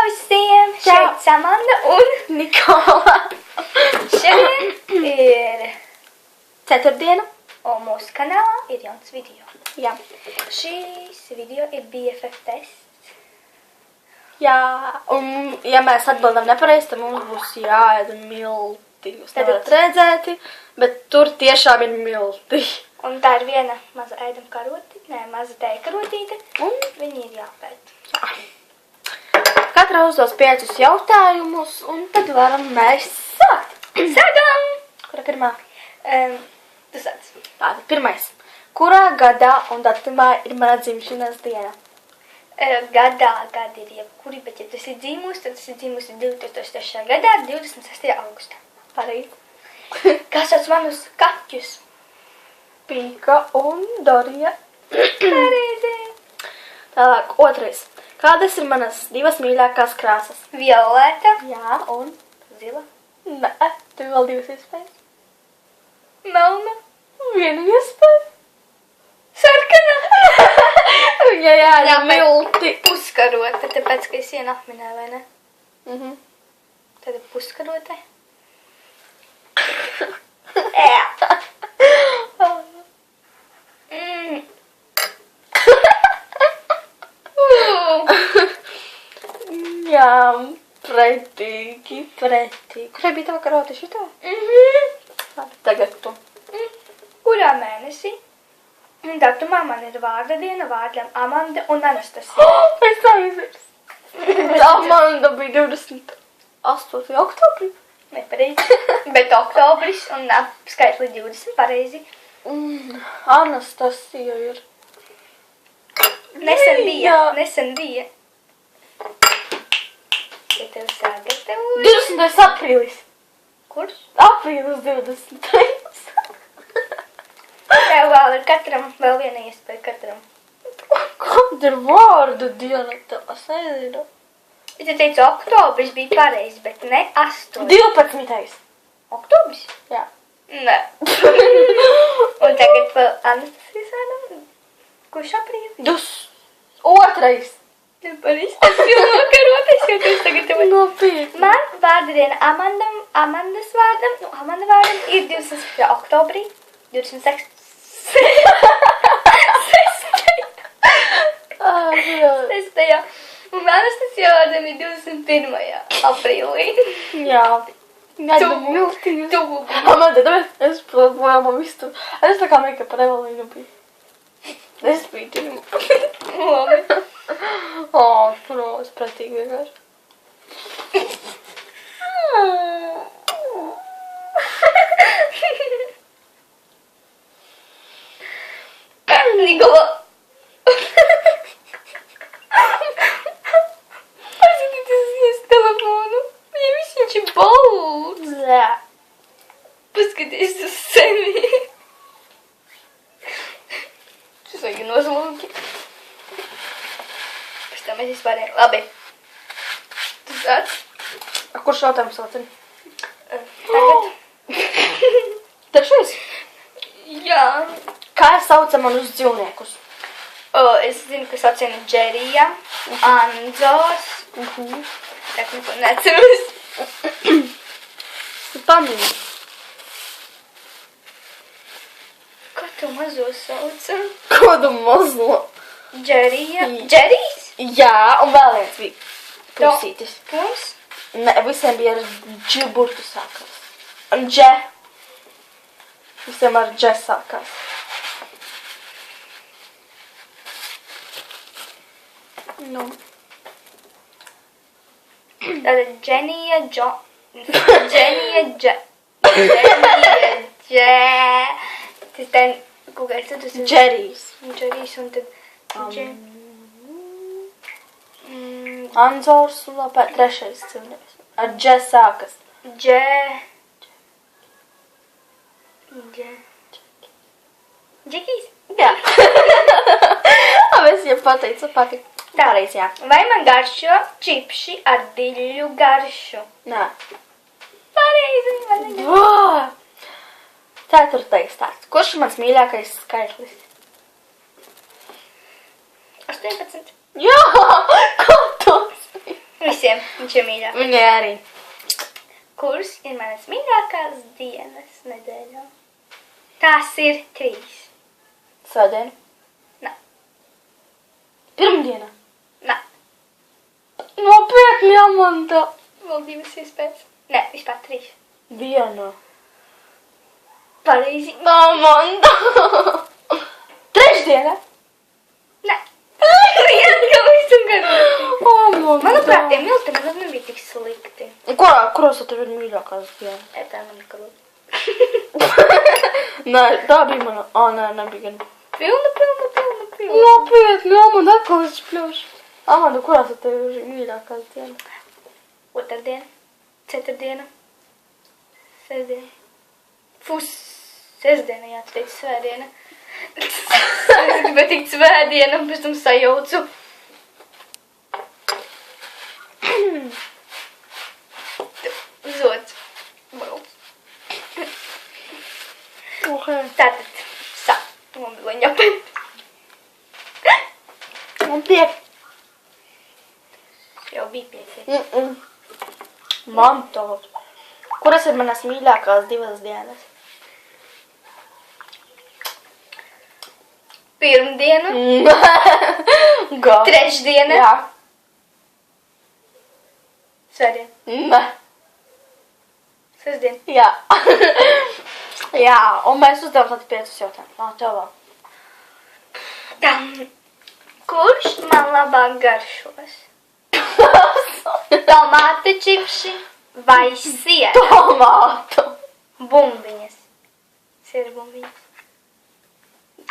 visiem! Čau. Šeit Samanda un Nikola. šodien ir Ceturtdiena. un mūsu kanālā ir jauns video. Jā. Šīs video ir BFF tests. Jā, un ja mēs atbildam nepareizi, tad mums būs jāēd milti. Jūs nevarat redzēt, bet tur tiešām ir milti. Un tā ir viena maza ēdama karotīte, maza tēja karotīte, un viņi ir jāpēt. Jā. Katra uzdos 5 jautājumus, un tad varam mēs sākt. Sākam! Kura pirmā? Tu sāc. Tātad pirmais. Kurā gadā un datumā ir mana dzimšanas diena? Gadi ir jebkuri, bet ja tas ir dzīmus, tad tas ir dzīmus 2003. gadā, 26. augustā. Pareizi. Kas sauc manus kaķus? Pīka un Dorija. Pareizi. Tālāk, otrais. Kādas ir manas 2 mīļākās krāsas? Violeta, Jā, un? zila, Nē, tev vēl 2 iespējas. melna, Viena iespēja. sarkana. Viņai jāņem Jā, bet- milti. Puskarota, tāpēc, ka es vienu apminēju, vai ne? Tad ir puskarota. Jā, pretīgi. Kurai bija tava karota šitā? Labi, tagad tu. Kurā mēnesī? Datumā man ir vārda diena, vārdiem Amanda un Anastasija. Es aizmirsu. Amanda bija 28. oktobrī. Nepareizi. Bet oktobris un skaitli 20 pareizi. Anastasija ir. Nesen Jā. bija. Ja tev sagatavoju. 20. aprīlis. Kurš? Aprīlis 20. Tev vēl ir katram, vēl viena iespēja katram. Kāda ir vārdu diena? Tas nezinu. Es te teicu, oktobris bija pareizi, bet ne 8. 12. Oktobris? Jā. Nē. Un tagad vēl Anastasijas vārnam. Kurš aprīlis? 2. Nepareizi. Tas filmā karotais, jo tu sagatavoji. Nopietni. Man vārda diena Amandas vārdam, Amanda vārdam ir 27. oktobrī, 26. Un Anastasija vārdam ir 21. aprīlī. Jā. Ņēdam miltīs. Tuvu. Amanda, es projām visu. Es tā kā make-up ar Evelīnu biju. Es biju tīmu. Labi. Protams, pretīgi vienkārši. Nikola. Paskatīties telefonu. Viņam viņš ir balds. Jā. Paskaties uz sevi. Šis vajag nozlūki. Pēc tam mēs vispārējām. Labi. Tu sāc? Kurš jautājums saucam? Tagad. Trešais. Jā. Kā saucam manus dzīvniekus? Es zinu, ka sauc vienu Džerija, Anzos. Tā neko neceros. Pamini. Kā tu mazo sauca? Kādu mazlo? Džerija. Džerijs? Jā, un vēl viens bija. Pusītis. Pums? Ne, visiem bija ar Dž burtu sākās. Un Dž. Visiem ar Dž sākās. Nu. Tātad Dženija, Tas ten, kaut kāds tad tas ir Džerijs. Džerijs un tad Anzors un vēl pēc trešais cilvēks. Ar Dž sākas. Džekijs? Jā. Es jau pateicu pati. Pareizi, jā. Vai man garšo čipši ar diļu garšu? Nē. Pareizi, man negaršo. Vā! Ceturtais stāsts. Kurš ir mans mīļākais skaitlis? 18. Jā! Kā tas? Visiem. Viņš ir mīļākais. Viņai arī. Kuras ir manas mīļākās dienas nedēļā? Tās ir 3. Svētdiena. Nē. Pirmdiena. Nē. Nopietni, Amanda. Vēl 2 iespējas. Nē, vispār 3. Diena. Pareizi. Amanda. Trešdiena. Nē. Atkal visu gadu. Amanda. Manuprāt, tie milti nemaz nebija tik slikti. Kuros tev ir mīļākās dienas? Tā man nekad. Nē, tā bija mana. Nē, nebija gan. Pilna. Nopietni, Amanda, atkal es pļaušu. Amanda, kurās tev ir mīļākās dienas? Otrdiena. Ceturtdiena. Sestdiena. Sestdiena, jā, tu teici svētdiena. Es gribēju teikt svētdiena, un pēc tam sajaucu. Zods. Okay. Tātad, man bija ņapēt. Man piek. Jau bija 5. Man tāds. Kuras ir manas mīļākās 2 dienas? Pirmdiena. Gā. Trešdiena. Jā. Svētdiena. Nē. Sestdiena. Jā. Jā, un mēs uzdevam tad 5 jautājumus. Tev vēl. Kurš man labāk garšos? Tomātu čipši vai siera? Tomātu. Bumbiņas. Siera bumbiņas.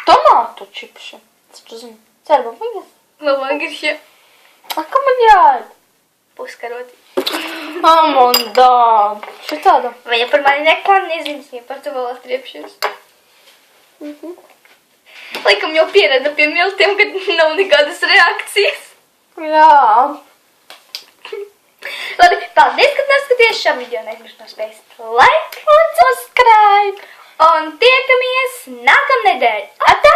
Tomātu čipši. Tu zini, cerba viņas. Labāk garšo. Kā man jāēd? Puskaroti. Amanda. Šitāda. Viņa par mani neko nezins, viņa par to vēl atriepšies. Laikam jau pierada pie miltiem, kad nav nekādas reakcijas. Jā. Labi, paldies, ka noskaties šo video. Neizmirst nospēst like Un subscribe. un tiekamies nākamnedēļ. Atā!